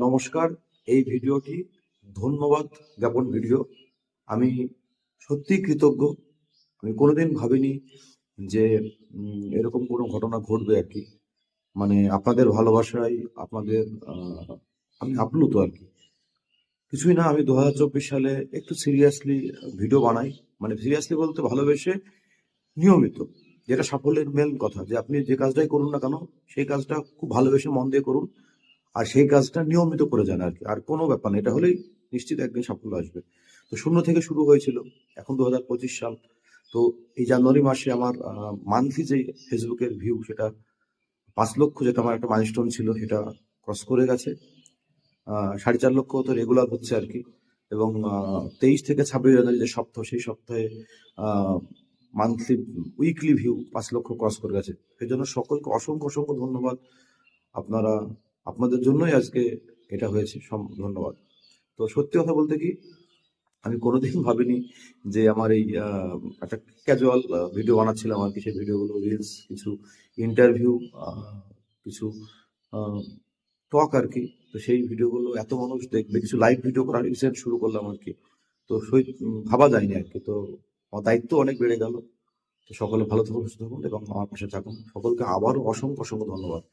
নমস্কার। এই ভিডিওটি ধন্যবাদ জ্ঞাপন ভিডিও। আমি সত্যিই কৃতজ্ঞ। আমি কোনোদিন ভাবিনি যে এরকম কোনো ঘটনা ঘটবে আরকি। মানে আপনাদের ভালোবাসায় আপনাদের আমি আপ্লুত আরকি। কিছুই না, আমি ২০২৪ সালে একটু সিরিয়াসলি ভিডিও বানাই। মানে সিরিয়াসলি বলতে ভালোবেসে নিয়মিত। যেটা সাফল্যের মেইন কথা যে আপনি যে কাজটাই করুন না কেন, সেই কাজটা খুব ভালোবেসে মন দিয়ে করুন। আর সেই কাজটা নিয়মিত করে যান আরকি। আর কোনো ব্যাপার না। এটা হলেই নিশ্চিত একদিন সাফল্য আসবে। তো ০ থেকে শুরু হয়েছিল। এখন ২০২৫ সাল। তো এই জানুয়ারি মাসে আমার মান্থলি যে Facebook এর ভিউ সেটা ৫,০০,০০০, যেটা আমার একটা মাইলস্টোন ছিল, সেটা ক্রস করে গেছে। ৪,৫০,০০০ তো রেগুলার হচ্ছে আরকি। এবং ২৩ থেকে ২৬ জানুয়ারি যে সপ্তাহ, সেই সপ্তাহে আ মান্থলি উইকলি ভিউ ৫,০০,০০০ ক্রস করে গেছে। সেজন্য সকলকে অসংখ্য ধন্যবাদ। আপনারা আপনাদের জন্যই আজকে এটা হয়েছে। ধন্যবাদ। তো সত্যি কথা বলতে কি, আমি কোনোদিন ভাবিনি যে আমার এই একটা ক্যাজুয়াল ভিডিও বানাচ্ছিলাম আরকি। সেই ভিডিওগুলো রিলস, কিছু ইন্টারভিউ, আ কিছু আ টক আরকি। তো সেই ভিডিওগুলো এত মানুষ দেখবে, কিছু লাইভ ভিডিও করা রিসেন্ট শুরু করলাম আরকি। তো ভাবা যায়নি আরকি। তো আমার দায়িত্ব অনেক বেড়ে গেল। তো সকলে ভালো থাকুন, সুস্থ থাকুন এবং আমার পাশে থাকুন। সকলকে আবারও অসংখ্য ধন্যবাদ।